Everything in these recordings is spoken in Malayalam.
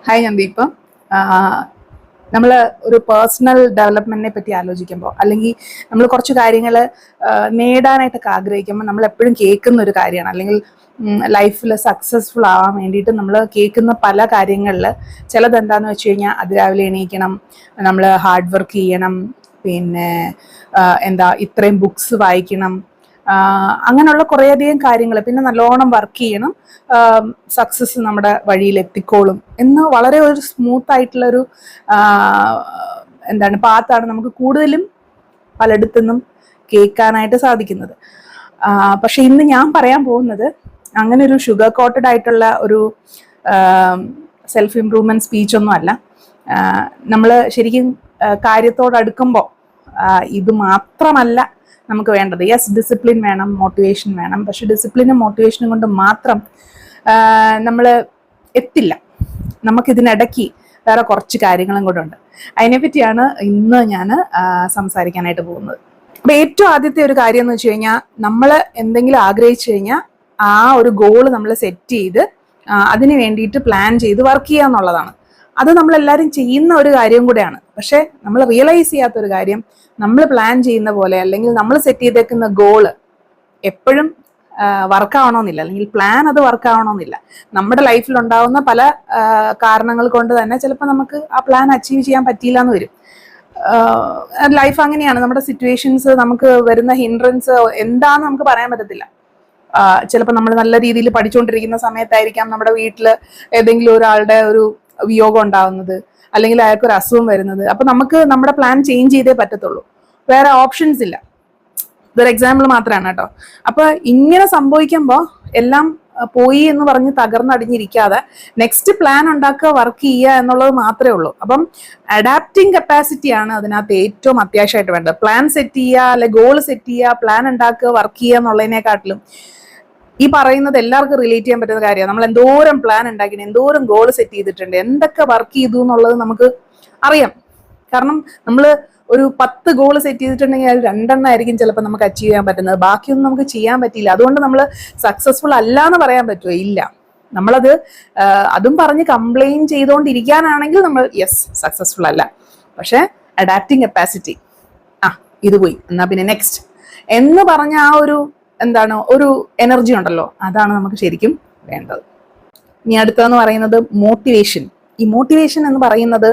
ഹായ് ഞാൻ ദീപ. നമ്മൾ ഒരു പേഴ്സണൽ ഡെവലപ്മെന്റിനെ പറ്റി ആലോചിക്കുമ്പോൾ അല്ലെങ്കിൽ നമ്മൾ കുറച്ച് കാര്യങ്ങൾ നേടാനായിട്ടൊക്കെ ആഗ്രഹിക്കുമ്പോൾ നമ്മൾ എപ്പോഴും കേൾക്കുന്ന ഒരു കാര്യമാണ്, അല്ലെങ്കിൽ ലൈഫിൽ സക്സസ്ഫുൾ ആവാൻ വേണ്ടിയിട്ട് നമ്മൾ കേൾക്കുന്ന പല കാര്യങ്ങളിൽ ചിലത് എന്താണെന്ന് വെച്ച് കഴിഞ്ഞാൽ അതിരാവിലെ എണീക്കണം, നമ്മൾ ഹാർഡ് വർക്ക് ചെയ്യണം, പിന്നെ ഇത്രയും ബുക്സ് വായിക്കണം, അങ്ങനെയുള്ള കുറേയധികം കാര്യങ്ങൾ, പിന്നെ നല്ലോണം വർക്ക് ചെയ്യണം, സക്സസ് നമ്മുടെ വഴിയിൽ എത്തിക്കോളും എന്ന് വളരെ ഒരു സ്മൂത്ത് ആയിട്ടുള്ളൊരു പാത്താണ് നമുക്ക് കൂടുതലും പലയിടത്തുനിന്നും കേൾക്കാനായിട്ട് സാധിക്കുന്നത്. പക്ഷെ ഇന്ന് ഞാൻ പറയാൻ പോകുന്നത് അങ്ങനെ ഒരു ഷുഗർ കോട്ടഡ് ആയിട്ടുള്ള ഒരു സെൽഫ് ഇംപ്രൂവ്മെന്റ് സ്പീച്ച് ഒന്നും അല്ല. നമ്മൾ ശരിക്കും കാര്യത്തോടടുക്കുമ്പോൾ ഇത് മാത്രമല്ല നമുക്ക് വേണ്ടത്. യെസ്, ഡിസിപ്ലിൻ വേണം, മോട്ടിവേഷൻ വേണം. പക്ഷെ ഡിസിപ്ലിനും മോട്ടിവേഷനും കൊണ്ട് മാത്രം നമ്മൾ എത്തില്ല. നമുക്കിതിനിടയ്ക്ക് വേറെ കുറച്ച് കാര്യങ്ങളും കൂടെ ഉണ്ട്. അതിനെപ്പറ്റിയാണ് ഇന്ന് ഞാൻ സംസാരിക്കാനായിട്ട് പോകുന്നത്. അപ്പൊ ഏറ്റവും ആദ്യത്തെ ഒരു കാര്യം എന്ന് വെച്ച് കഴിഞ്ഞാൽ, നമ്മൾ എന്തെങ്കിലും ആഗ്രഹിച്ചു കഴിഞ്ഞാൽ ആ ഒരു ഗോള് നമ്മൾ സെറ്റ് ചെയ്ത് അതിന് വേണ്ടിയിട്ട് പ്ലാൻ ചെയ്ത് വർക്ക് ചെയ്യുക എന്നുള്ളതാണ്. അത് നമ്മളെല്ലാവരും ചെയ്യുന്ന ഒരു കാര്യം കൂടെയാണ്. പക്ഷെ നമ്മൾ റിയലൈസ് ചെയ്യാത്തൊരു കാര്യം, നമ്മൾ പ്ലാൻ ചെയ്യുന്ന പോലെ അല്ലെങ്കിൽ നമ്മൾ സെറ്റ് ചെയ്തേക്കുന്ന ഗോള് എപ്പോഴും വർക്കാവണമെന്നില്ല, അല്ലെങ്കിൽ പ്ലാൻ അത് വർക്കാവണമെന്നില്ല. നമ്മുടെ ലൈഫിൽ ഉണ്ടാവുന്ന പല കാരണങ്ങൾ കൊണ്ട് തന്നെ ചിലപ്പോൾ നമുക്ക് ആ പ്ലാൻ അച്ചീവ് ചെയ്യാൻ പറ്റിയില്ല എന്ന് വരും. ലൈഫ് അങ്ങനെയാണ്. നമ്മുടെ സിറ്റുവേഷൻസ്, നമുക്ക് വരുന്ന ഹിൻഡ്രൻസ് എന്താണെന്ന് നമുക്ക് പറയാൻ പറ്റത്തില്ല. ചിലപ്പോൾ നമ്മൾ നല്ല രീതിയിൽ പഠിച്ചുകൊണ്ടിരിക്കുന്ന സമയത്തായിരിക്കാം നമ്മുടെ വീട്ടിൽ ഏതെങ്കിലും ഒരാളുടെ ഒരു വിയോഗം ഉണ്ടാവുന്നത്, അല്ലെങ്കിൽ അയാൾക്കൊരു അസുഖം വരുന്നത്. അപ്പൊ നമുക്ക് നമ്മുടെ പ്ലാൻ ചേഞ്ച് ചെയ്തേ പറ്റത്തുള്ളൂ, വേറെ ഓപ്ഷൻസ് ഇല്ല. ഇതൊരു എക്സാമ്പിൾ മാത്രമാണ് കേട്ടോ. അപ്പൊ ഇങ്ങനെ സംഭവിക്കുമ്പോൾ എല്ലാം പോയി എന്ന് പറഞ്ഞ് തകർന്നടിഞ്ഞിരിക്കാതെ നെക്സ്റ്റ് പ്ലാൻ ഉണ്ടാക്കുക, വർക്ക് ചെയ്യുക എന്നുള്ളത് മാത്രമേ ഉള്ളൂ. അപ്പം അഡാപ്റ്റിംഗ് കപ്പാസിറ്റിയാണ് അതിനകത്ത് ഏറ്റവും അത്യാവശ്യമായിട്ട് വേണ്ടത്. പ്ലാൻ സെറ്റ് ചെയ്യുക, അല്ലെ ഗോൾ സെറ്റ് ചെയ്യുക, പ്ലാൻ ഉണ്ടാക്കുക, വർക്ക് ചെയ്യുക എന്നുള്ളതിനെക്കാട്ടിലും ഈ പറയുന്നത് എല്ലാവർക്കും റിലേറ്റ് ചെയ്യാൻ പറ്റുന്ന കാര്യമാണ്. നമ്മൾ എന്തോരം പ്ലാൻ ഉണ്ടാക്കിയിട്ട്, എന്തോരം ഗോൾ സെറ്റ് ചെയ്തിട്ടുണ്ട്, എന്തൊക്കെ വർക്ക് ചെയ്തു എന്നുള്ളത് നമുക്ക് അറിയാം. കാരണം നമ്മൾ ഒരു 10 ഗോൾ സെറ്റ് ചെയ്തിട്ടുണ്ടെങ്കിൽ അത് 2 ആയിരിക്കും ചിലപ്പോൾ നമുക്ക് അച്ചീവ് ചെയ്യാൻ പറ്റുന്നത്. ബാക്കിയൊന്നും നമുക്ക് ചെയ്യാൻ പറ്റിയില്ല. അതുകൊണ്ട് നമ്മൾ സക്സസ്ഫുൾ അല്ല എന്ന് പറയാൻ പറ്റുമോ? ഇല്ല. നമ്മളത് അതും പറഞ്ഞ് കംപ്ലൈൻ ചെയ്തുകൊണ്ടിരിക്കാനാണെങ്കിൽ നമ്മൾ യെസ്, സക്സസ്ഫുൾ അല്ല. പക്ഷെ അഡാപ്റ്റിംഗ് കപ്പാസിറ്റി, ഇത് പോയി, എന്നാ പിന്നെ നെക്സ്റ്റ് എന്ന് പറഞ്ഞ ആ ഒരു ഒരു എനർജി ഉണ്ടല്ലോ, അതാണ് നമുക്ക് ശരിക്കും വേണ്ടത്. ഇനി അടുത്തതെന്ന് പറയുന്നത് മോട്ടിവേഷൻ. ഈ മോട്ടിവേഷൻ എന്ന് പറയുന്നത്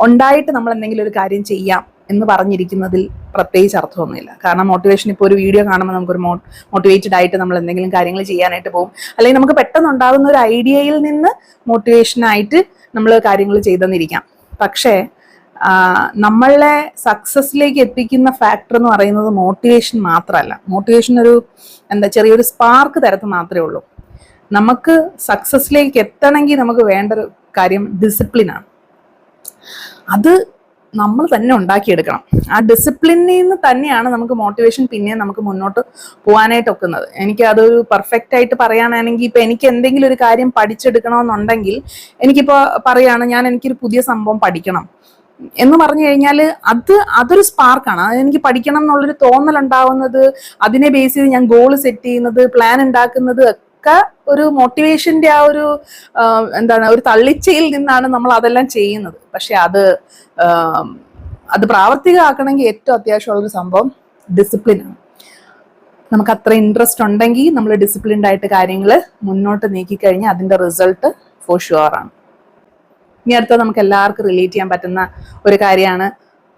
ഉണ്ടായിട്ട് നമ്മൾ എന്തെങ്കിലും ഒരു കാര്യം ചെയ്യാം എന്ന് പറഞ്ഞിരിക്കുന്നതിൽ പ്രത്യേകിച്ച് അർത്ഥമൊന്നുമില്ല. കാരണം മോട്ടിവേഷൻ, ഇപ്പോൾ ഒരു വീഡിയോ കാണുമ്പോൾ നമുക്കൊരു മോട്ടിവേറ്റഡ് ആയിട്ട് നമ്മൾ എന്തെങ്കിലും കാര്യങ്ങൾ ചെയ്യാനായിട്ട് പോകും, അല്ലെങ്കിൽ നമുക്ക് പെട്ടെന്ന് ഉണ്ടാകുന്ന ഒരു ഐഡിയയിൽ നിന്ന് മോട്ടിവേഷനായിട്ട് നമ്മൾ കാര്യങ്ങൾ ചെയ്തെന്നിരിക്കാം. പക്ഷേ നമ്മളെ സക്സസിലേക്ക് എത്തിക്കുന്ന ഫാക്ടർ എന്ന് പറയുന്നത് മോട്ടിവേഷൻ മാത്രമല്ല. മോട്ടിവേഷൻ ഒരു ചെറിയൊരു സ്പാർക്ക് തരത്ത് മാത്രമേ ഉള്ളൂ. നമുക്ക് സക്സസിലേക്ക് എത്തണമെങ്കിൽ നമുക്ക് വേണ്ട ഒരു കാര്യം ഡിസിപ്ലിനാണ്. അത് നമ്മൾ തന്നെ ഉണ്ടാക്കിയെടുക്കണം. ആ ഡിസിപ്ലിനിൽ നിന്ന് തന്നെയാണ് നമുക്ക് മോട്ടിവേഷൻ പിന്നെ നമുക്ക് മുന്നോട്ട് പോകാനായിട്ട് ഒക്കുന്നത്. എനിക്ക് അതൊരു പെർഫെക്റ്റ് ആയിട്ട് പറയാനാണെങ്കിൽ, ഇപ്പൊ എനിക്ക് എന്തെങ്കിലും ഒരു കാര്യം പഠിച്ചെടുക്കണമെന്നുണ്ടെങ്കിൽ, എനിക്കിപ്പോ പറയാണ് എനിക്കൊരു പുതിയ സംഭവം പഠിക്കണം എന്ന് പറഞ്ഞു കഴിഞ്ഞാൽ അതൊരു സ്പാർക്കാണ്. എനിക്ക് പഠിക്കണം എന്നുള്ളൊരു തോന്നലുണ്ടാവുന്നത്, അതിനെ ബേസ് ചെയ്ത് ഞാൻ ഗോൾ സെറ്റ് ചെയ്യുന്നത്, പ്ലാൻ ഉണ്ടാക്കുന്നത് ഒക്കെ ഒരു മോട്ടിവേഷന്റെ ആ ഒരു ഒരു തള്ളിച്ചയിൽ നിന്നാണ് നമ്മൾ അതെല്ലാം ചെയ്യുന്നത്. പക്ഷെ അത് പ്രാവർത്തികമാക്കണമെങ്കിൽ ഏറ്റവും അത്യാവശ്യമുള്ളൊരു സംഭവം ഡിസിപ്ലിനാണ്. നമുക്ക് അത്ര ഇൻട്രസ്റ്റ് ഉണ്ടെങ്കിൽ നമ്മൾ ഡിസിപ്ലിൻഡ് ആയിട്ട് കാര്യങ്ങൾ മുന്നോട്ട് നീക്കിക്കഴിഞ്ഞാൽ അതിന്റെ റിസൾട്ട് ഫോർ ഷുവർ ആണ്. ഇനി അടുത്ത നമുക്ക് എല്ലാവർക്കും റിലേറ്റ് ചെയ്യാൻ പറ്റുന്ന ഒരു കാര്യമാണ്,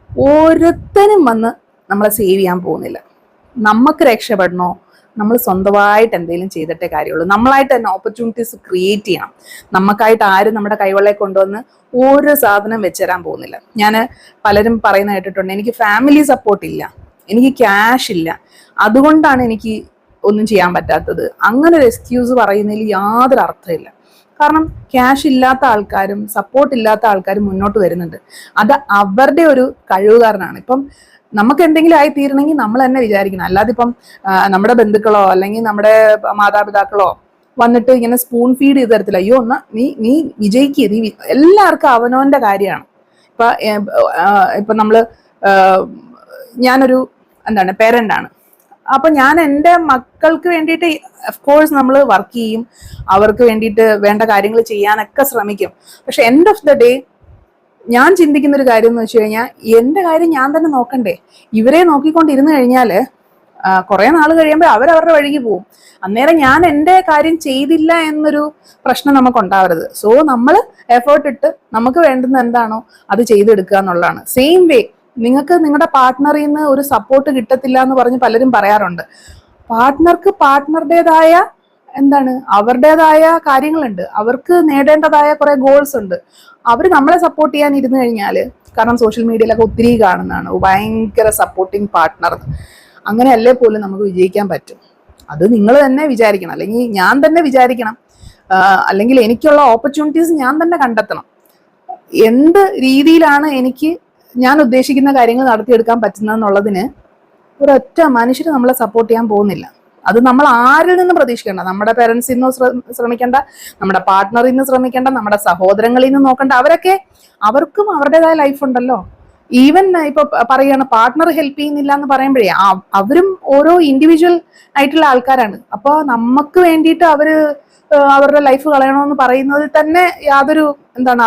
ഓരോരുത്തരും വന്ന് നമ്മളെ സേവ് ചെയ്യാൻ പോകുന്നില്ല. നമുക്ക് രക്ഷപ്പെടണോ, നമ്മൾ സ്വന്തമായിട്ട് എന്തെങ്കിലും ചെയ്തിട്ടേ കാര്യമുള്ളൂ. നമ്മളായിട്ട് തന്നെ ഓപ്പർച്യൂണിറ്റീസ് ക്രിയേറ്റ് ചെയ്യണം. നമുക്കായിട്ട് ആരും നമ്മുടെ കൈവെള്ളയെ കൊണ്ടുവന്ന് ഓരോ സാധനം വെച്ചുതരാൻ പോകുന്നില്ല. ഞാൻ പലരും പറയുന്ന കേട്ടിട്ടുണ്ട്, എനിക്ക് ഫാമിലി സപ്പോർട്ട് ഇല്ല, എനിക്ക് ക്യാഷ് ഇല്ല, അതുകൊണ്ടാണ് എനിക്ക് ഒന്നും ചെയ്യാൻ പറ്റാത്തത്. അങ്ങനെ ഒരു എക്സ്ക്യൂസ് പറയുന്നതിൽ യാതൊരു അർത്ഥമില്ല. കാരണം ക്യാഷ് ഇല്ലാത്ത ആൾക്കാരും സപ്പോർട്ട് ഇല്ലാത്ത ആൾക്കാരും മുന്നോട്ട് വരുന്നുണ്ട്. അത് അവരുടെ ഒരു കഴിവുകാരനാണ്. ഇപ്പം നമുക്ക് എന്തെങ്കിലും ആയി തീരണമെങ്കിൽ നമ്മൾ തന്നെ വിചാരിക്കണം. അല്ലാതെ ഇപ്പം നമ്മുടെ ബന്ധുക്കളോ അല്ലെങ്കിൽ നമ്മുടെ മാതാപിതാക്കളോ വന്നിട്ട് ഇങ്ങനെ സ്പൂൺ ഫീഡ് ചെയ്ത് തരത്തില്ല. അയ്യോ എന്നാ നീ വിജയിക്കുക, നീ എല്ലാവർക്കും അവനവന്റെ കാര്യമാണ്. ഇപ്പൊ നമ്മള് ഞാനൊരു പേരന്റ് ആണ്. അപ്പൊ ഞാൻ എൻ്റെ മക്കൾക്ക് വേണ്ടിയിട്ട് കോഴ്സ് നമ്മൾ വർക്ക് ചെയ്യും, അവർക്ക് വേണ്ടിയിട്ട് വേണ്ട കാര്യങ്ങൾ ചെയ്യാനൊക്കെ ശ്രമിക്കും. പക്ഷെ എൻഡ് ഓഫ് ദ ഡേ ഞാൻ ചിന്തിക്കുന്ന ഒരു കാര്യം എന്ന് വെച്ച് കഴിഞ്ഞാൽ, എൻ്റെ കാര്യം ഞാൻ തന്നെ നോക്കണ്ടേ? ഇവരെ നോക്കിക്കൊണ്ടിരുന്നു കഴിഞ്ഞാൽ കുറെ നാൾ കഴിയുമ്പോൾ അവരവരുടെ വഴിക്ക് പോകും. അന്നേരം ഞാൻ എൻ്റെ കാര്യം ചെയ്തില്ല എന്നൊരു പ്രശ്നം നമുക്ക് ഉണ്ടാവരുത്. സോ നമ്മൾ എഫേർട്ട് ഇട്ട് നമുക്ക് വേണ്ടുന്ന എന്താണോ അത് ചെയ്തെടുക്കുക എന്നുള്ളതാണ്. സെയിം വേ നിങ്ങൾക്ക് നിങ്ങളുടെ പാർട്ട്ണറിൽ നിന്ന് ഒരു സപ്പോർട്ട് കിട്ടത്തില്ല എന്ന് പറഞ്ഞ് പലരും പറയാറുണ്ട്. പാർട്ട്ണർക്ക് പാർട്ട്ണറുടേതായ അവരുടേതായ കാര്യങ്ങളുണ്ട്, അവർക്ക് നേടേണ്ടതായ കുറെ ഗോൾസ് ഉണ്ട്. അവർ നമ്മളെ സപ്പോർട്ട് ചെയ്യാൻ ഇരുന്ന് കഴിഞ്ഞാൽ, കാരണം സോഷ്യൽ മീഡിയയിലൊക്കെ ഒത്തിരി കാണുന്നതാണ് ഭയങ്കര സപ്പോർട്ടിങ് പാർട്ട്ണർ, അങ്ങനെയല്ലേ പോലും നമുക്ക് വിജയിക്കാൻ പറ്റും. അത് നിങ്ങൾ തന്നെ വിചാരിക്കണം, അല്ലെങ്കിൽ ഞാൻ തന്നെ വിചാരിക്കണം, അല്ലെങ്കിൽ എനിക്കുള്ള ഓപ്പർച്യൂണിറ്റീസ് ഞാൻ തന്നെ കണ്ടെത്തണം. എന്ത് രീതിയിലാണ് എനിക്ക് ഞാൻ ഉദ്ദേശിക്കുന്ന കാര്യങ്ങൾ നടത്തിയെടുക്കാൻ പറ്റുന്നതെന്നുള്ളതിന് ഒരൊറ്റ മനുഷ്യർ നമ്മളെ സപ്പോർട്ട് ചെയ്യാൻ പോകുന്നില്ല. അത് നമ്മൾ ആരിൽ നിന്നും പ്രതീക്ഷിക്കേണ്ട. നമ്മുടെ പേരൻസിൽ നിന്ന് ശ്രമിക്കേണ്ട, നമ്മുടെ പാർട്ട്ണറിൽ നിന്ന് ശ്രമിക്കേണ്ട, നമ്മുടെ സഹോദരങ്ങളിൽ നിന്ന് നോക്കേണ്ട. അവർക്കും അവരുടേതായ ലൈഫ് ഉണ്ടല്ലോ. ഈവൻ ഇപ്പൊ പറയാണ് പാർട്ട്ണർ ഹെൽപ്പ് ചെയ്യുന്നില്ല എന്ന് പറയുമ്പോഴേ, അവരും ഓരോ ഇൻഡിവിജ്വൽ ആയിട്ടുള്ള ആൾക്കാരാണ്. അപ്പൊ നമുക്ക് വേണ്ടിയിട്ട് അവരുടെ ലൈഫ് കളയണമെന്ന് പറയുന്നതിൽ തന്നെ യാതൊരു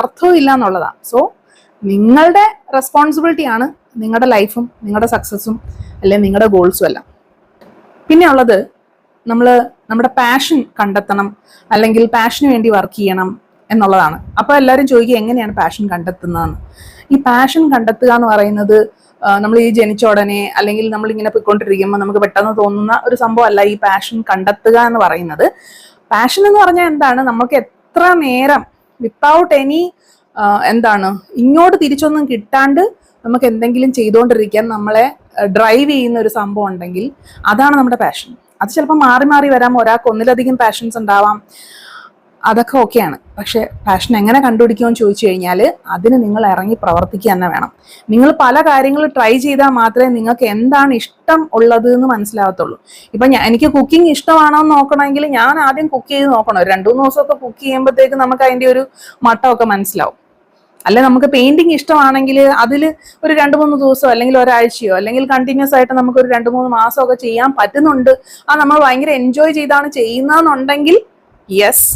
അർത്ഥവും ഇല്ല എന്നുള്ളതാണ്. സോ നിങ്ങളുടെ റെസ്പോൺസിബിലിറ്റി ആണ് നിങ്ങളുടെ ലൈഫും നിങ്ങളുടെ സക്സസും അല്ലെങ്കിൽ നിങ്ങളുടെ ഗോൾസും എല്ലാം. പിന്നെ ഉള്ളത്, നമ്മുടെ പാഷൻ കണ്ടെത്തണം, അല്ലെങ്കിൽ പാഷന് വേണ്ടി വർക്ക് ചെയ്യണം എന്നുള്ളതാണ്. അപ്പൊ എല്ലാവരും ചോദിക്കുക എങ്ങനെയാണ് പാഷൻ കണ്ടെത്തുന്നതെന്ന്. ഈ പാഷൻ കണ്ടെത്തുക എന്ന് പറയുന്നത് നമ്മൾ ഈ ജനിച്ച ഉടനെ അല്ലെങ്കിൽ നമ്മൾ ഇങ്ങനെ പോയിക്കൊണ്ടിരിക്കുമ്പോൾ നമുക്ക് പെട്ടെന്ന് തോന്നുന്ന ഒരു സംഭവം അല്ല ഈ പാഷൻ കണ്ടെത്തുക എന്ന് പറയുന്നത്. പാഷൻ എന്ന് പറഞ്ഞാൽ എന്താണ്, നമുക്ക് എത്ര നേരം വിത്തൗട്ട് എനി ഇങ്ങോട്ട് തിരിച്ചൊന്നും കിട്ടാണ്ട് നമുക്ക് എന്തെങ്കിലും ചെയ്തുകൊണ്ടിരിക്കാൻ നമ്മളെ ഡ്രൈവ് ചെയ്യുന്ന ഒരു സംഭവം ഉണ്ടെങ്കിൽ അതാണ് നമ്മുടെ പാഷൻ. അത് ചിലപ്പോൾ മാറി മാറി വരാം, ഒരാൾക്ക് ഒന്നിലധികം പാഷൻസ് ഉണ്ടാവാം, അതൊക്കെ ഓക്കെയാണ്. പക്ഷെ പാഷൻ എങ്ങനെ കണ്ടുപിടിക്കുമെന്ന് ചോദിച്ചു കഴിഞ്ഞാൽ അതിന് നിങ്ങൾ ഇറങ്ങി പ്രവർത്തിക്കുക തന്നെ വേണം. നിങ്ങൾ പല കാര്യങ്ങൾ ട്രൈ ചെയ്താൽ മാത്രമേ നിങ്ങൾക്ക് എന്താണ് ഇഷ്ടം ഉള്ളത് എന്ന് മനസ്സിലാവത്തുള്ളൂ. ഇപ്പൊ എനിക്ക് കുക്കിംഗ് ഇഷ്ടമാണോ എന്ന് നോക്കണമെങ്കിൽ ഞാൻ ആദ്യം കുക്ക് ചെയ്ത് നോക്കണം. 2-3 ദിവസമൊക്കെ കുക്ക് ചെയ്യുമ്പോഴത്തേക്ക് നമുക്ക് അതിന്റെ ഒരു മട്ടമൊക്കെ മനസ്സിലാവും. അല്ലെ നമുക്ക് പെയിന്റിങ് ഇഷ്ടമാണെങ്കിൽ അതിൽ ഒരു 2-3 ദിവസമോ അല്ലെങ്കിൽ ഒരാഴ്ചയോ അല്ലെങ്കിൽ കണ്ടിന്യൂസ് ആയിട്ട് നമുക്ക് ഒരു 2-3 മാസമൊക്കെ ചെയ്യാൻ പറ്റുന്നുണ്ട്, നമ്മൾ ഭയങ്കര എൻജോയ് ചെയ്താണ് ചെയ്യുന്നതെന്നുണ്ടെങ്കിൽ യെസ്,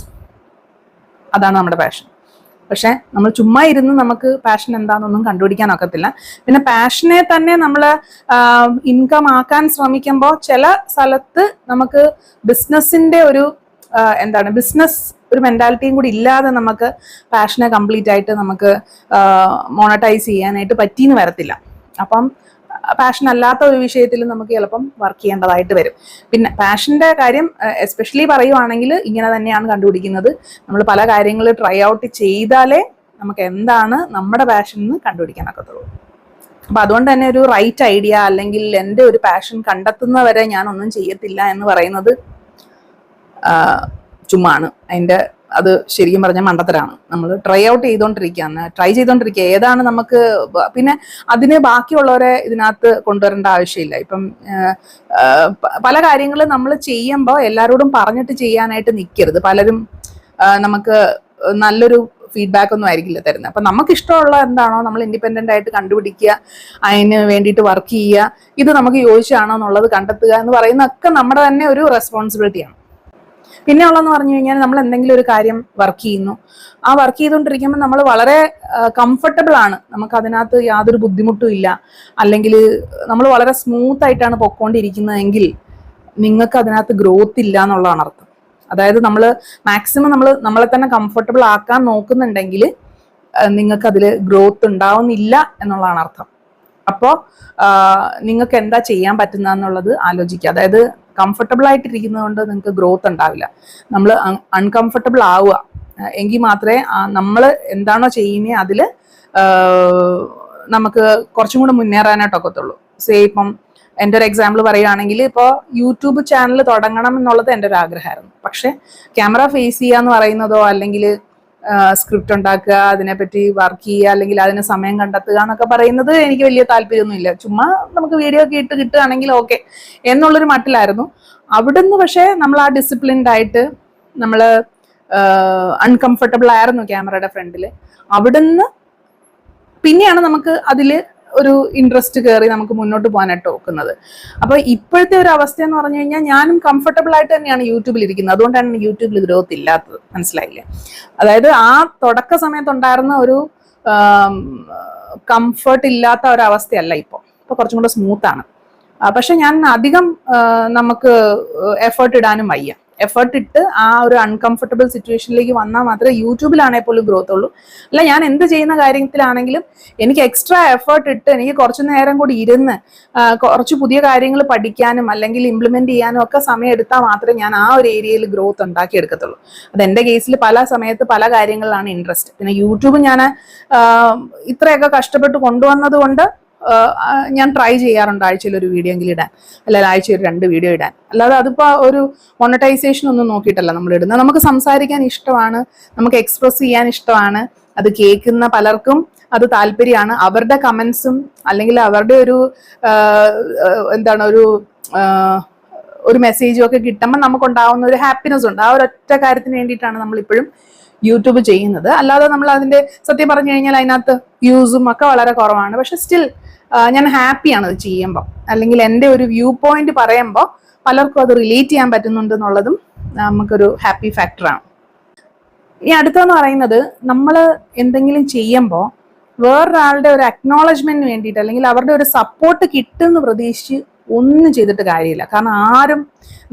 അതാണ് നമ്മുടെ പാഷൻ. പക്ഷെ നമ്മൾ ചുമ്മാ ഇരുന്ന് നമുക്ക് പാഷൻ എന്താണെന്നൊന്നും കണ്ടുപിടിക്കാൻ ഒക്കത്തില്ല. പിന്നെ പാഷനെ തന്നെ നമ്മൾ ഇൻകം ആക്കാൻ ശ്രമിക്കുമ്പോൾ ചില സ്ഥലത്ത് നമുക്ക് ബിസിനസിന്റെ ഒരു ബിസിനസ് ഒരു മെന്റാലിറ്റിയും കൂടി ഇല്ലാതെ നമുക്ക് പാഷനെ കംപ്ലീറ്റ് ആയിട്ട് നമുക്ക് മോണറ്റൈസ് ചെയ്യാനായിട്ട് പറ്റിയെന്ന് വരത്തില്ല. അപ്പം പാഷൻ അല്ലാത്ത ഒരു വിഷയത്തിൽ നമുക്ക് ചിലപ്പം വർക്ക് ചെയ്യേണ്ടതായിട്ട് വരും. പിന്നെ പാഷന്റെ കാര്യം എസ്പെഷ്യലി പറയുവാണെങ്കിൽ ഇങ്ങനെ തന്നെയാണ് കണ്ടുപിടിക്കുന്നത്. നമ്മൾ പല കാര്യങ്ങൾ ട്രൈ ഔട്ട് ചെയ്താലേ നമുക്ക് എന്താണ് നമ്മുടെ പാഷൻ എന്ന് കണ്ടുപിടിക്കാനൊക്കത്തുള്ളൂ. അപ്പൊ അതുകൊണ്ട് തന്നെ ഒരു റൈറ്റ് ഐഡിയ അല്ലെങ്കിൽ എൻ്റെ ഒരു പാഷൻ കണ്ടെത്തുന്നവരെ ഞാൻ ഒന്നും ചെയ്യത്തില്ല എന്ന് പറയുന്നത് ചുമ്മാണ്. അത് ശരിക്കും പറഞ്ഞാൽ മണ്ടത്തരാണ്. നമ്മൾ ട്രൈ ചെയ്തുകൊണ്ടിരിക്കുക ഏതാണ് നമുക്ക്. പിന്നെ അതിന് ബാക്കിയുള്ളവരെ ഇതിനകത്ത് കൊണ്ടുവരേണ്ട ആവശ്യമില്ല. ഇപ്പം പല കാര്യങ്ങളും നമ്മൾ ചെയ്യുമ്പോൾ എല്ലാവരോടും പറഞ്ഞിട്ട് ചെയ്യാനായിട്ട് നിൽക്കരുത്. പലരും നമുക്ക് നല്ലൊരു ഫീഡ്ബാക്ക് ഒന്നും ആയിരിക്കില്ല തരുന്നത്. അപ്പൊ നമുക്ക് ഇഷ്ടമുള്ള എന്താണോ നമ്മൾ ഇൻഡിപെൻഡന്റ് ആയിട്ട് കണ്ടുപിടിക്കുക, അതിന് വേണ്ടിയിട്ട് വർക്ക് ചെയ്യുക, ഇത് നമുക്ക് യോജിച്ചാണോ എന്നുള്ളത് കണ്ടെത്തുക എന്ന് പറയുന്നതൊക്കെ നമ്മുടെ തന്നെ ഒരു റെസ്പോൺസിബിലിറ്റിയാണ്. പിന്നെ ഉള്ളതെന്ന് പറഞ്ഞു കഴിഞ്ഞാൽ നമ്മൾ എന്തെങ്കിലും ഒരു കാര്യം വർക്ക് ചെയ്യുന്നു, ആ വർക്ക് ചെയ്തുകൊണ്ടിരിക്കുമ്പോൾ നമ്മൾ വളരെ കംഫർട്ടബിൾ ആണ്, നമുക്ക് അതിനകത്ത് യാതൊരു ബുദ്ധിമുട്ടും ഇല്ല, അല്ലെങ്കിൽ നമ്മൾ വളരെ സ്മൂത്ത് ആയിട്ടാണ് പൊക്കോണ്ടിരിക്കുന്നതെങ്കിൽ നിങ്ങൾക്ക് അതിനകത്ത് ഗ്രോത്ത് ഇല്ല എന്നുള്ളതാണ് അർത്ഥം. അതായത് നമ്മൾ മാക്സിമം നമ്മളെ തന്നെ കംഫർട്ടബിൾ ആക്കാൻ നോക്കുന്നുണ്ടെങ്കിൽ നിങ്ങൾക്ക് അതിൽ ഗ്രോത്ത് ഉണ്ടാവുന്നില്ല എന്നുള്ളതാണ് അർത്ഥം. അപ്പോൾ നിങ്ങൾക്ക് എന്താ ചെയ്യാൻ പറ്റുന്നതെന്നുള്ളത് ആലോചിക്കുക. അതായത് കംഫർട്ടബിൾ ആയിട്ടിരിക്കുന്നത് കൊണ്ട് നിങ്ങൾക്ക് ഗ്രോത്ത് ഉണ്ടാവില്ല. നമ്മൾ അൺകംഫർട്ടബിൾ ആവുക എങ്കിൽ മാത്രമേ നമ്മൾ എന്താണോ ചെയ്യുന്നത് അതിൽ നമുക്ക് കുറച്ചും കൂടെ മുന്നേറാനായിട്ടൊക്കത്തുള്ളൂ. ഇപ്പം എൻ്റെ ഒരു എക്സാമ്പിൾ പറയുകയാണെങ്കിൽ, ഇപ്പോൾ യൂട്യൂബ് ചാനൽ തുടങ്ങണം എന്നുള്ളത് എൻ്റെ ഒരു ആഗ്രഹമായിരുന്നു. പക്ഷെ ക്യാമറ ഫേസ് ചെയ്യുക എന്ന് പറയുന്നതോ അല്ലെങ്കിൽ സ്ക്രിപ്റ്റ് ഉണ്ടാക്കുക, അതിനെപ്പറ്റി വർക്ക് ചെയ്യുക, അല്ലെങ്കിൽ അതിന് സമയം കണ്ടെത്തുക എന്നൊക്കെ പറയുന്നത് എനിക്ക് വലിയ താല്പര്യമൊന്നുമില്ല. ചുമ്മാ നമുക്ക് വീഡിയോ ഒക്കെ ഇട്ട് കിട്ടുകയാണെങ്കിൽ ഓക്കെ എന്നുള്ളൊരു മട്ടിലായിരുന്നു. അവിടുന്ന് പക്ഷേ നമ്മൾ ആ ഡിസിപ്ലിൻഡ് ആയിട്ട് നമ്മൾ അൺകംഫർട്ടബിൾ ആയിരുന്നു ക്യാമറയുടെ ഫ്രണ്ടിൽ. അവിടുന്ന് പിന്നെയാണ് നമുക്ക് അതിൽ ഒരു ഇൻട്രസ്റ്റ് കയറി നമുക്ക് മുന്നോട്ട് പോകാനായിട്ട് നോക്കുന്നത്. അപ്പോൾ ഇപ്പോഴത്തെ ഒരു അവസ്ഥ എന്ന് പറഞ്ഞു കഴിഞ്ഞാൽ ഞാനും കംഫർട്ടബിൾ ആയിട്ട് തന്നെയാണ് യൂട്യൂബിൽ ഇരിക്കുന്നത്. അതുകൊണ്ടാണ് യൂട്യൂബിൽ ഗ്രോത്ത് ഇല്ലാത്തത്, മനസ്സിലായില്ലേ? അതായത് ആ തുടക്ക സമയത്തുണ്ടായിരുന്ന ഒരു കംഫർട്ട് ഇല്ലാത്ത ഒരവസ്ഥയല്ല ഇപ്പോൾ കുറച്ചും കൂടെ സ്മൂത്താണ്. പക്ഷെ ഞാൻ അധികം നമുക്ക് എഫേർട്ട് ഇടാനും വയ്യ. എഫേർട്ട് ഇട്ട് ആ ഒരു അൺകംഫർട്ടബിൾ സിറ്റുവേഷനിലേക്ക് വന്നാൽ മാത്രമേ യൂട്യൂബിലാണെങ്കിൽ പോലും ഗ്രോത്ത് ഉള്ളൂ. അല്ല, ഞാൻ എന്ത് ചെയ്യുന്ന കാര്യത്തിലാണെങ്കിലും എനിക്ക് എക്സ്ട്രാ എഫേർട്ട് ഇട്ട് എനിക്ക് കുറച്ചു നേരം കൂടി ഇരുന്ന് കുറച്ച് പുതിയ കാര്യങ്ങൾ പഠിക്കാനും അല്ലെങ്കിൽ ഇംപ്ലിമെന്റ് ചെയ്യാനും ഒക്കെ സമയം എടുത്താൽ മാത്രമേ ഞാൻ ആ ഒരു ഏരിയയിൽ ഗ്രോത്ത് ഉണ്ടാക്കിയെടുക്കത്തുള്ളൂ. അത് എൻ്റെ കേസിൽ പല സമയത്ത് പല കാര്യങ്ങളിലാണ് ഇൻട്രസ്റ്റ്. പിന്നെ യൂട്യൂബ് ഞാൻ ഇത്രയൊക്കെ കഷ്ടപ്പെട്ട് കൊണ്ടുവന്നത് കൊണ്ട് ഞാൻ ട്രൈ ചെയ്യാറുണ്ട് ആഴ്ചയിൽ ഒരു വീഡിയോ എങ്കിലും ഇടാൻ, അല്ലെങ്കിൽ ആഴ്ചയിൽ 2 വീഡിയോ ഇടാൻ. അല്ലാതെ അതിപ്പോൾ ഒരു മോണിറ്റൈസേഷൻ ഒന്നും നോക്കിയിട്ടല്ല നമ്മൾ ഇടുന്നത്. നമുക്ക് സംസാരിക്കാൻ ഇഷ്ടമാണ്, നമുക്ക് എക്സ്പ്രസ് ചെയ്യാൻ ഇഷ്ടമാണ്, അത് കേൾക്കുന്ന പലർക്കും അത് താല്പര്യമാണ്. അവരുടെ കമന്റ്സും അല്ലെങ്കിൽ അവരുടെ ഒരു എന്താണ് ഒരു മെസ്സേജും ഒക്കെ കിട്ടുമ്പോൾ നമുക്കുണ്ടാവുന്ന ഒരു ഹാപ്പിനെസ് ഉണ്ട്. ആ ഒരു ഒറ്റ കാര്യത്തിന് വേണ്ടിയിട്ടാണ് നമ്മളിപ്പോഴും യൂട്യൂബ് ചെയ്യുന്നത്. അല്ലാതെ നമ്മൾ അതിന്റെ സത്യം പറഞ്ഞു കഴിഞ്ഞാൽ അതിനകത്ത് വ്യൂസും ഒക്കെ വളരെ കുറവാണ്. പക്ഷെ സ്റ്റിൽ ഞാൻ ഹാപ്പിയാണ് അത് ചെയ്യുമ്പോൾ, അല്ലെങ്കിൽ എൻ്റെ ഒരു വ്യൂ പോയിന്റ് പറയുമ്പോൾ പലർക്കും അത് റിലേറ്റ് ചെയ്യാൻ പറ്റുന്നുണ്ട് എന്നുള്ളതും നമുക്കൊരു ഹാപ്പി ഫാക്ടറാണ്. ഈ അടുത്തെന്ന് പറയുന്നത്, നമ്മൾ എന്തെങ്കിലും ചെയ്യുമ്പോൾ വേറൊരാളുടെ ഒരു അക്നോളജ്മെന്റിന് വേണ്ടിയിട്ട് അല്ലെങ്കിൽ അവരുടെ ഒരു സപ്പോർട്ട് കിട്ടുമെന്ന് പ്രതീക്ഷിച്ച് ഒന്നും ചെയ്തിട്ട് കാര്യമില്ല. കാരണം ആരും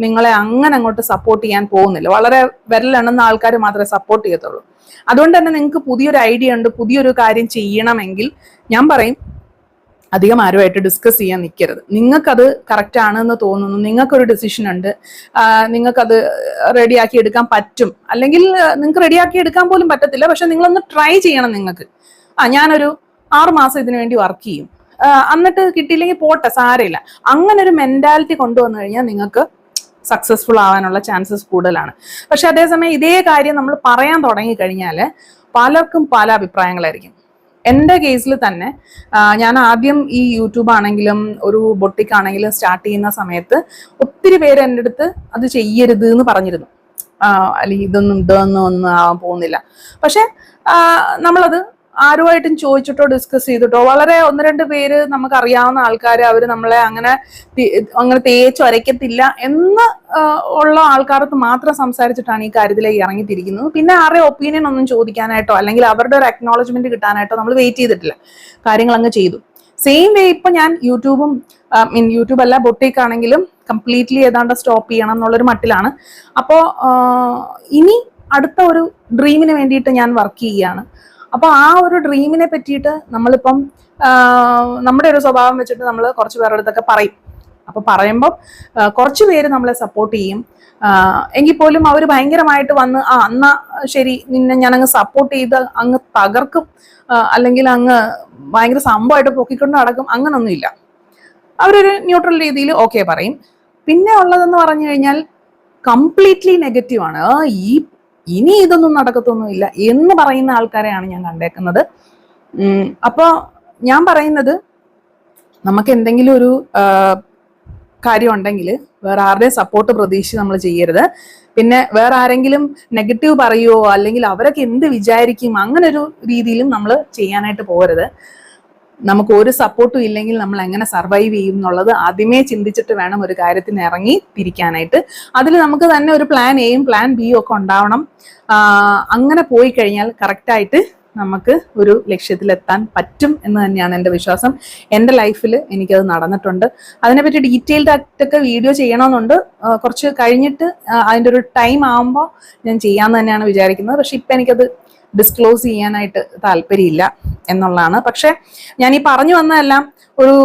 നിങ്ങളെ അങ്ങനെ അങ്ങോട്ട് സപ്പോർട്ട് ചെയ്യാൻ പോകുന്നില്ല. വളരെ വിരലെണ്ണുന്ന ആൾക്കാർ മാത്രമേ സപ്പോർട്ട് ചെയ്യത്തുള്ളൂ. അതുകൊണ്ട് തന്നെ നിങ്ങൾക്ക് പുതിയൊരു ഐഡിയ ഉണ്ട്, പുതിയൊരു കാര്യം ചെയ്യണമെങ്കിൽ ഞാൻ പറയും, അധികം ആരുമായിട്ട് ഡിസ്കസ് ചെയ്യാൻ നിൽക്കരുത്. നിങ്ങൾക്കത് കറക്റ്റ് ആണെന്ന് തോന്നുന്നു, നിങ്ങൾക്കൊരു ഡിസിഷൻ ഉണ്ട്, നിങ്ങൾക്കത് റെഡിയാക്കി എടുക്കാൻ പറ്റും, അല്ലെങ്കിൽ നിങ്ങൾക്ക് റെഡിയാക്കി എടുക്കാൻ പോലും പറ്റത്തില്ല, പക്ഷെ നിങ്ങളൊന്ന് ട്രൈ ചെയ്യണം. നിങ്ങൾക്ക് ഞാനൊരു 6 മാസം ഇതിനു വേണ്ടി വർക്ക് ചെയ്യും, എന്നിട്ട് കിട്ടിയില്ലെങ്കിൽ പോട്ടെ, സാരമില്ല, അങ്ങനെ ഒരു മെന്റാലിറ്റി കൊണ്ടുവന്നു കഴിഞ്ഞാൽ നിങ്ങൾക്ക് സക്സസ്ഫുൾ ആവാനുള്ള ചാൻസസ് കൂടുതലാണ്. പക്ഷെ അതേസമയം ഇതേ കാര്യം നമ്മൾ പറയാൻ തുടങ്ങിക്കഴിഞ്ഞാൽ പലർക്കും പല അഭിപ്രായങ്ങളായിരിക്കും. എൻ്റെ കേസിൽ തന്നെ ഞാൻ ആദ്യം ഈ യൂട്യൂബ് ആണെങ്കിലും ഒരു ബൊട്ടിക് ആണെങ്കിലും സ്റ്റാർട്ട് ചെയ്യുന്ന സമയത്ത് ഒത്തിരി പേര് എൻ്റെ അടുത്ത് അത് ചെയ്യരുത് എന്ന് പറഞ്ഞിരുന്നു. അല്ലെങ്കിൽ ഇതൊന്നും ഒന്നും ആവാൻ പോകുന്നില്ല. പക്ഷെ നമ്മളത് ആരുമായിട്ടും ചോദിച്ചിട്ടോ ഡിസ്കസ് ചെയ്തിട്ടോ, വളരെ 1-2 പേര് നമുക്കറിയാവുന്ന ആൾക്കാർ, അവർ നമ്മളെ അങ്ങനെ തേച്ചൊരയ്ക്കത്തില്ല എന്ന് ഉള്ള ആൾക്കാർക്ക് മാത്രം സംസാരിച്ചിട്ടാണ് ഈ കാര്യത്തിലേക്ക് ഇറങ്ങിത്തിരിക്കുന്നത്. പിന്നെ ആരുടെ ഒപ്പീനിയൻ ഒന്നും ചോദിക്കാനായിട്ടോ അല്ലെങ്കിൽ അവരുടെ ഒരു അക്നോളജ്മെന്റ് കിട്ടാനായിട്ടോ നമ്മൾ വെയിറ്റ് ചെയ്തിട്ടില്ല, കാര്യങ്ങൾ അങ്ങ് ചെയ്തു. സെയിം വേ ഇപ്പൊ ഞാൻ യൂട്യൂബ് അല്ല, ബൊട്ടിക് ആണെങ്കിലും കംപ്ലീറ്റ്ലി ഏതാണ്ട് സ്റ്റോപ്പ് ചെയ്യണം എന്നുള്ളൊരു മട്ടിലാണ്. അപ്പോൾ ഇനി അടുത്ത ഒരു ഡ്രീമിന് വേണ്ടിയിട്ട് ഞാൻ വർക്ക് ചെയ്യുകയാണ്. അപ്പോൾ ആ ഒരു ഡ്രീമിനെ പറ്റിയിട്ട് നമ്മളിപ്പം നമ്മുടെ ഒരു സ്വഭാവം വെച്ചിട്ട് നമ്മൾ കുറച്ച് പേരുടെ അടുത്തൊക്കെ പറയും. അപ്പൊ പറയുമ്പോൾ കുറച്ച് പേര് നമ്മളെ സപ്പോർട്ട് ചെയ്യും. എങ്കിൽ പോലും അവർ ഭയങ്കരമായിട്ട് വന്ന് എന്നാ ശരി നിന്നെ ഞാനങ്ങ് സപ്പോർട്ട് ചെയ്ത് അങ്ങ് തകർക്കും, അല്ലെങ്കിൽ അങ്ങ് ഭയങ്കര സംഭവമായിട്ട് പൊക്കിക്കൊണ്ട് നടക്കും, അങ്ങനൊന്നുമില്ല. അവരൊരു ന്യൂട്രൽ രീതിയിൽ ഓക്കെ പറയും. പിന്നെ ഉള്ളതെന്ന് പറഞ്ഞു കഴിഞ്ഞാൽ കംപ്ലീറ്റ്ലി നെഗറ്റീവാണ്. ഇനി ഇതൊന്നും നടക്കത്തൊന്നുമില്ല എന്ന് പറയുന്ന ആൾക്കാരെയാണ് ഞാൻ കണ്ടേക്കുന്നത്. അപ്പോൾ ഞാൻ പറയുന്നത്, നമുക്ക് എന്തെങ്കിലും ഒരു കാര്യം ഉണ്ടെങ്കിൽ വേറെ ആരുടെയും സപ്പോർട്ട് പ്രതീക്ഷിച്ച് നമ്മൾ ചെയ്യരുത്. പിന്നെ വേറെ ആരെങ്കിലും നെഗറ്റീവ് പറയുമോ അല്ലെങ്കിൽ അവരൊക്കെ എന്ത് വിചാരിക്കും അങ്ങനെ ഒരു രീതിയിലും നമ്മൾ ചെയ്യാനായിട്ട് പോകരുത്. നമുക്ക് ഒരു സപ്പോർട്ടും ഇല്ലെങ്കിൽ നമ്മൾ എങ്ങനെ സർവൈവ് ചെയ്യും എന്നുള്ളത് ആദ്യമേ ചിന്തിച്ചിട്ട് വേണം ഒരു കാര്യത്തിന് ഇറങ്ങി തിരിക്കാനായിട്ട്. അതിൽ നമുക്ക് തന്നെ ഒരു പ്ലാൻ എയും പ്ലാൻ ബിയും ഒക്കെ ഉണ്ടാവണം. അങ്ങനെ പോയി കഴിഞ്ഞാൽ കറക്റ്റായിട്ട് നമുക്ക് ഒരു ലക്ഷ്യത്തിലെത്താൻ പറ്റും എന്ന് തന്നെയാണ് എൻ്റെ വിശ്വാസം. എൻ്റെ ലൈഫിൽ എനിക്കത് നടന്നിട്ടുണ്ട്. അതിനെപ്പറ്റി ഡീറ്റെയിൽഡ് ആയിട്ടൊക്കെ വീഡിയോ ചെയ്യണമെന്നുണ്ട്. കുറച്ച് കഴിഞ്ഞിട്ട് അതിൻ്റെ ഒരു ടൈം ആകുമ്പോൾ ഞാൻ ചെയ്യാമെന്ന് തന്നെയാണ് വിചാരിക്കുന്നത്. പക്ഷെ ഇപ്പം എനിക്കത് ഡിസ്ക്ലോസ് ചെയ്യാനായിട്ട് താല്പര്യമില്ല എന്നുള്ളതാണ്. പക്ഷെ ഞാൻ ഈ പറഞ്ഞു വന്നതെല്ലാം ഒരു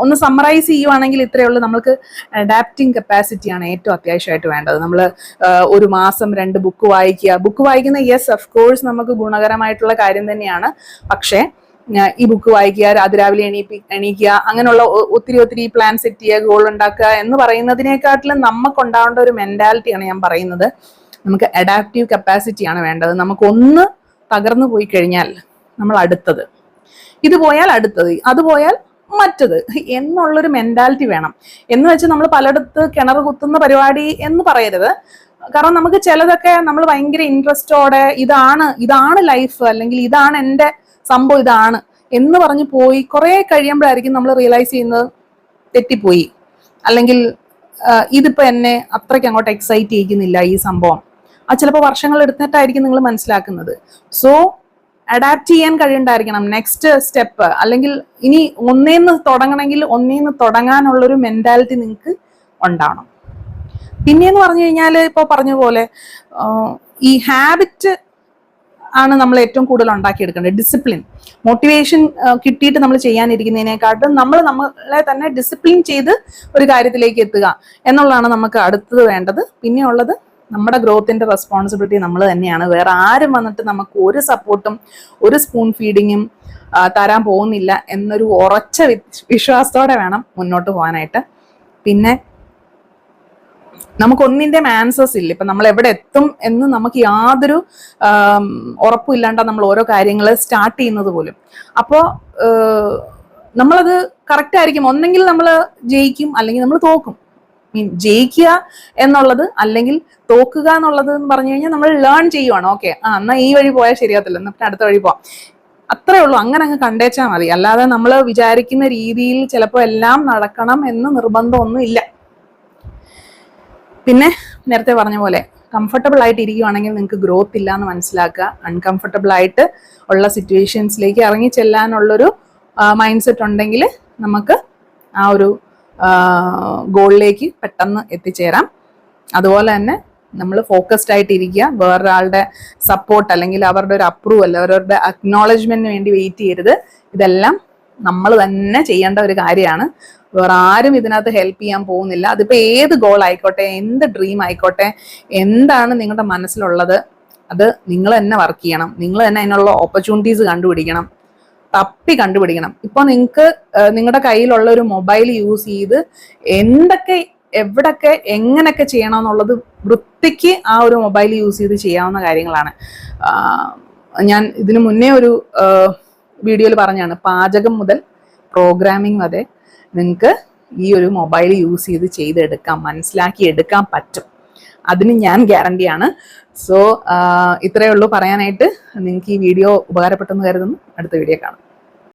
ഒന്ന് സമ്മറൈസ് ചെയ്യുവാണെങ്കിൽ ഇത്രയേ ഉള്ളൂ. നമുക്ക് അഡാപ്റ്റിംഗ് കപ്പാസിറ്റിയാണ് ഏറ്റവും അത്യാവശ്യമായിട്ട് വേണ്ടത്. നമ്മൾ 1 മാസം 2 ബുക്ക് വായിക്കുന്ന യെസ് ഓഫ് കോഴ്സ് നമുക്ക് ഗുണകരമായിട്ടുള്ള കാര്യം തന്നെയാണ്. പക്ഷേ ഈ ബുക്ക് വായിക്കുക, അതിരാവിലെ എണീക്കുക, അങ്ങനെയുള്ള ഒത്തിരി പ്ലാൻ സെറ്റ് ചെയ്യുക, ഗോൾ ഉണ്ടാക്കുക എന്ന് പറയുന്നതിനെക്കാട്ടിലും നമുക്കുണ്ടാവേണ്ട ഒരു മെന്റാലിറ്റിയാണ് ഞാൻ പറയുന്നത്. നമുക്ക് അഡാപ്റ്റീവ് കപ്പാസിറ്റിയാണ് വേണ്ടത്. നമുക്കൊന്ന് തകർന്നു പോയി കഴിഞ്ഞാൽ നമ്മൾ അടുത്തത്, ഇത് പോയാൽ അടുത്തത്, അത് പോയാൽ മറ്റത് എന്നുള്ളൊരു മെന്റാലിറ്റി വേണം. എന്ന് വെച്ച് നമ്മൾ പലയിടത്ത് കിണർ കുത്തുന്ന പരിപാടി എന്ന് പറയരുത്. കാരണം നമുക്ക് ചിലതൊക്കെ നമ്മൾ ഭയങ്കര ഇൻട്രസ്റ്റോടെ ഇതാണ് ലൈഫ്, അല്ലെങ്കിൽ ഇതാണ് എൻ്റെ സംഭവം, ഇതാണ് എന്ന് പറഞ്ഞ് പോയി കുറെ കഴിയുമ്പോഴായിരിക്കും നമ്മൾ റിയലൈസ് ചെയ്യുന്നത് തെറ്റിപ്പോയി, അല്ലെങ്കിൽ ഇതിപ്പോ എന്നെ അത്രയ്ക്ക് അങ്ങോട്ട് എക്സൈറ്റ് ചെയ്യിക്കുന്നില്ല ഈ സംഭവം. അത് ചിലപ്പോൾ വർഷങ്ങൾ എടുത്തിട്ടായിരിക്കും നിങ്ങൾ മനസ്സിലാക്കുന്നത്. സോ അഡാപ്റ്റ് ചെയ്യാൻ കഴിയുണ്ടായിരിക്കണം നെക്സ്റ്റ് സ്റ്റെപ്പ്. അല്ലെങ്കിൽ ഇനി ഒന്നേന്ന് തുടങ്ങണമെങ്കിൽ ഒന്നേന്ന് തുടങ്ങാനുള്ളൊരു മെന്റാലിറ്റി നിങ്ങൾക്ക് ഉണ്ടാവണം. പിന്നെയെന്ന് പറഞ്ഞു കഴിഞ്ഞാൽ ഇപ്പോൾ പറഞ്ഞ പോലെ ഈ ഹാബിറ്റ് ആണ് നമ്മൾ ഏറ്റവും കൂടുതൽ ഉണ്ടാക്കിയെടുക്കേണ്ടത്. ഡിസിപ്ലിൻ, മോട്ടിവേഷൻ കിട്ടിയിട്ട് നമ്മൾ ചെയ്യാനിരിക്കുന്നതിനെക്കാട്ടും നമ്മളെ തന്നെ ഡിസിപ്ലിൻ ചെയ്ത് ഒരു കാര്യത്തിലേക്ക് എത്തുക എന്നുള്ളതാണ് നമുക്ക് അടുത്തത് വേണ്ടത്. പിന്നെ ഉള്ളത് നമ്മുടെ ഗ്രോത്തിന്റെ റെസ്പോൺസിബിലിറ്റി നമ്മൾ തന്നെയാണ്. വേറെ ആരും വന്നിട്ട് നമുക്ക് ഒരു സപ്പോർട്ടും ഒരു സ്പൂൺ ഫീഡിങ്ങും തരാൻ പോകുന്നില്ല എന്നൊരു ഉറച്ച വിശ്വാസത്തോടെ വേണം മുന്നോട്ട് പോകാനായിട്ട്. പിന്നെ നമുക്കൊന്നിൻ്റെ ആൻസേഴ്സ് ഇല്ല. ഇപ്പം നമ്മൾ എവിടെ എത്തും എന്ന് നമുക്ക് യാതൊരു ഉറപ്പും ഇല്ലാണ്ടാണ് നമ്മൾ ഓരോ കാര്യങ്ങൾ സ്റ്റാർട്ട് ചെയ്യുന്നത് പോലും. അപ്പോൾ നമ്മളത് കറക്റ്റ് ആയിരിക്കും. ഒന്നെങ്കിൽ നമ്മൾ ജയിക്കും, അല്ലെങ്കിൽ നമ്മൾ തോക്കും. ജയിക്കുക എന്നുള്ളത് അല്ലെങ്കിൽ തോക്കുക എന്നുള്ളത് എന്ന് പറഞ്ഞു കഴിഞ്ഞാൽ നമ്മൾ ലേൺ ചെയ്യുവാണ്. ഓക്കെ, എന്നാൽ ഈ വഴി പോയാൽ ശരിയാകത്തില്ല, എന്നിട്ട് അടുത്ത വഴി പോവാം, അത്രേ ഉള്ളൂ. അങ്ങനെ അങ്ങ് കണ്ടേച്ചാൽ മതി. അല്ലാതെ നമ്മൾ വിചാരിക്കുന്ന രീതിയിൽ ചിലപ്പോൾ എല്ലാം നടക്കണം എന്ന് നിർബന്ധമൊന്നും ഇല്ല. പിന്നെ നേരത്തെ പറഞ്ഞ പോലെ കംഫർട്ടബിൾ ആയിട്ട് ഇരിക്കുവാണെങ്കിൽ നിങ്ങൾക്ക് ഗ്രോത്ത് ഇല്ല എന്ന് മനസ്സിലാക്കുക. അൺകംഫർട്ടബിൾ ആയിട്ട് ഉള്ള സിറ്റുവേഷൻസിലേക്ക് ഇറങ്ങി ചെല്ലാനുള്ളൊരു മൈൻഡ് സെറ്റ് ഉണ്ടെങ്കിൽ നമുക്ക് ആ ഒരു ഗോളിലേക്ക് പെട്ടെന്ന് എത്തിച്ചേരാം. അതുപോലെ തന്നെ നമ്മൾ ഫോക്കസ്ഡ് ആയിട്ട് ഇരിക്കുക. വേറൊരാളുടെ സപ്പോർട്ട് അല്ലെങ്കിൽ അവരുടെ ഒരു അപ്രൂവൽ, അവരുടെ അക്നോളജ്മെന്റിന് വേണ്ടി വെയിറ്റ് ചെയ്യരുത്. ഇതെല്ലാം നമ്മൾ തന്നെ ചെയ്യേണ്ട ഒരു കാര്യമാണ്. വേറെ ആരും ഇതിനകത്ത് ഹെൽപ്പ് ചെയ്യാൻ പോകുന്നില്ല. അതിപ്പോൾ ഏത് ഗോൾ ആയിക്കോട്ടെ, എന്ത് ഡ്രീം ആയിക്കോട്ടെ, എന്താണ് നിങ്ങളുടെ മനസ്സിലുള്ളത് അത് നിങ്ങൾ തന്നെ വർക്ക് ചെയ്യണം. നിങ്ങൾ തന്നെ അതിനുള്ള ഓപ്പർച്യൂണിറ്റീസ് കണ്ടുപിടിക്കണം, തപ്പി കണ്ടുപിടിക്കണം. ഇപ്പോൾ നിങ്ങൾക്ക് നിങ്ങളുടെ കയ്യിലുള്ള ഒരു മൊബൈൽ യൂസ് ചെയ്ത് എന്തൊക്കെ എവിടൊക്കെ എങ്ങനെയൊക്കെ ചെയ്യണമെന്നുള്ളത് വൃത്തിക്ക് ആ ഒരു മൊബൈൽ യൂസ് ചെയ്ത് ചെയ്യാവുന്ന കാര്യങ്ങളാണ്. ഞാൻ ഇതിനു മുന്നേ ഒരു വീഡിയോയിൽ പറഞ്ഞാണ്, പാചകം മുതൽ പ്രോഗ്രാമിംഗ് വരെ നിങ്ങൾക്ക് ഈ ഒരു മൊബൈൽ യൂസ് ചെയ്തെടുക്കാം, മനസ്സിലാക്കി എടുക്കാൻ പറ്റും. അതിന് ഞാൻ ഗ്യാരണ്ടിയാണ്. സോ ഇത്രയേ ഉള്ളൂ പറയാനായിട്ട്. നിങ്ങൾക്ക് ഈ വീഡിയോ ഉപകാരപ്പെട്ടെന്ന് കരുതുന്നു. അടുത്ത വീഡിയോ കാണാം.